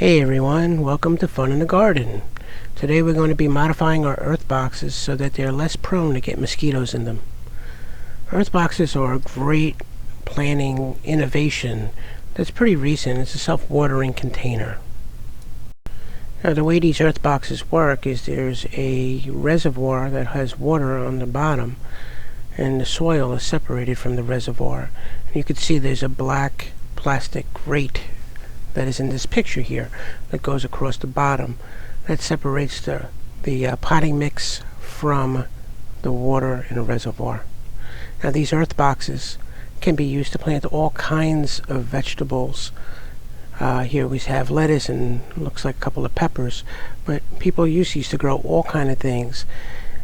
Hey everyone, welcome to Fun in the Garden. Today we're going to be modifying our earth boxes so that they're less prone to get mosquitoes in them. Earth boxes are a great planning innovation that's pretty recent. It's a self-watering container. Now the way these earth boxes work is there's a reservoir that has water on the bottom and the soil is separated from the reservoir. And you can see there's a black plastic grate that is in this picture here that goes across the bottom that separates the potting mix from the water in a reservoir. Now these earth boxes can be used to plant all kinds of vegetables. Here we have lettuce and looks like a couple of peppers, but people use these to grow all kind of things,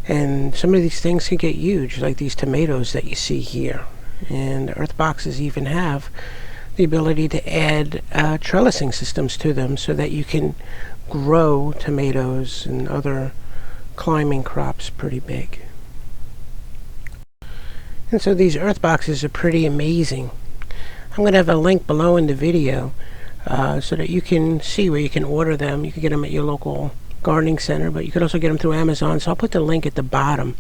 and some of these things can get huge, like these tomatoes that you see here. And the earth boxes even have the ability to add trellising systems to them so that you can grow tomatoes and other climbing crops pretty big. And so these earth boxes are pretty amazing. I'm going to have a link below in the video so that you can see where you can order them. You can get them at your local gardening center, but you can also get them through Amazon. So I'll put the link at the bottom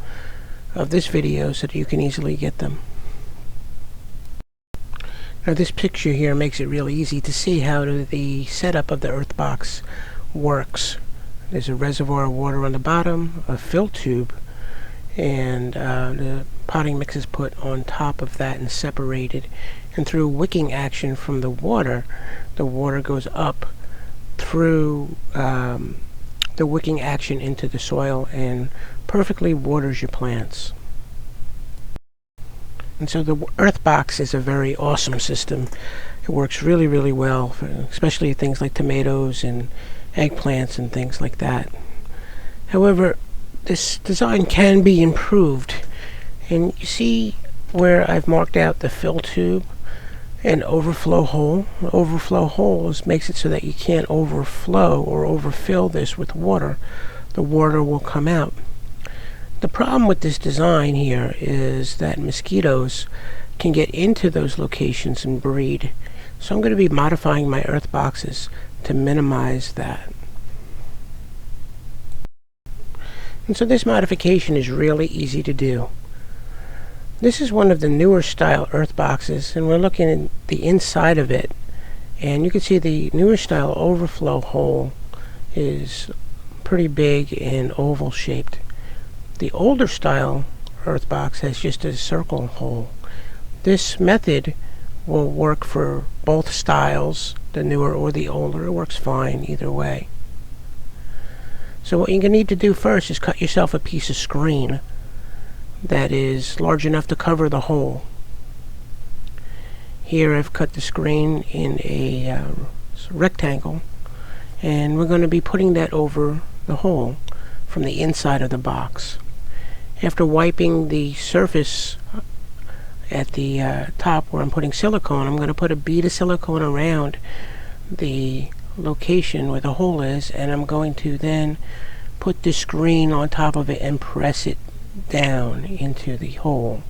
of this video so that you can easily get them. Now this picture here makes it really easy to see how the setup of the earth box works. There's a reservoir of water on the bottom, a fill tube, and the potting mix is put on top of that and separated. And through wicking action from the water goes up through the wicking action into the soil and perfectly waters your plants. And so the earth box is a very awesome system. It works really, really well, especially things like tomatoes and eggplants and things like that. However, this design can be improved. And you see where I've marked out the fill tube and overflow hole. The overflow holes makes it so that you can't overflow or overfill this with water. The water will come out. The problem with this design here is that mosquitoes can get into those locations and breed. So I'm going to be modifying my earth boxes to minimize that. And so this modification is really easy to do. This is one of the newer style earth boxes, and we're looking at the inside of it, and you can see the newer style overflow hole is pretty big and oval shaped. The older style earth box has just a circle hole. This method will work for both styles, the newer or the older. It works fine either way. So what you're going to need to do first is cut yourself a piece of screen that is large enough to cover the hole. Here I've cut the screen in a rectangle, and we're going to be putting that over the hole from the inside of the box. After wiping the surface at the top where I'm putting silicone, I'm going to put a bead of silicone around the location where the hole is, and I'm going to then put the screen on top of it and press it down into the hole.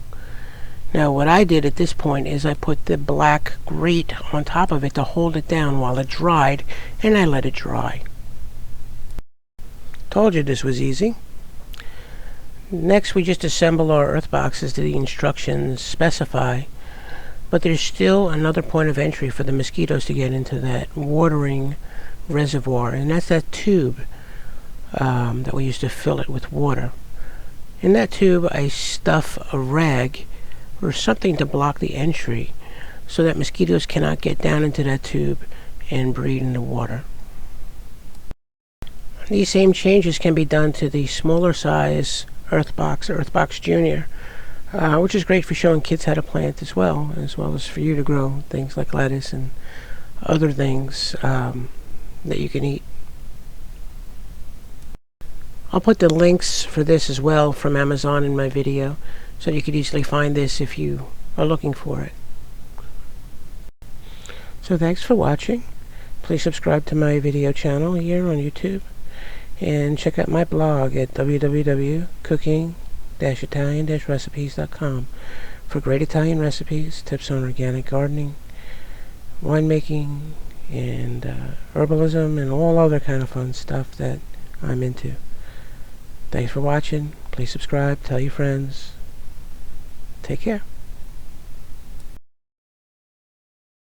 Now what I did at this point is I put the black grate on top of it to hold it down while it dried, and I let it dry. Told you this was easy. Next we just assemble our earth boxes to the instructions specify, but there's still another point of entry for the mosquitoes to get into that watering reservoir, and that's that tube that we used to fill it with water. In that tube I stuff a rag or something to block the entry so that mosquitoes cannot get down into that tube and breed in the water. These same changes can be done to the smaller size EarthBox Junior, which is great for showing kids how to plant as well as for you to grow things like lettuce and other things that you can eat. I'll put the links for this as well from Amazon in my video, so you could easily find this if you are looking for it. So thanks for watching. Please subscribe to my video channel here on YouTube, and check out my blog at www.cooking-italian-recipes.com for great Italian recipes, tips on organic gardening, winemaking, and herbalism and all other kind of fun stuff that I'm into. Thanks for watching. Please subscribe, tell your friends. Take care.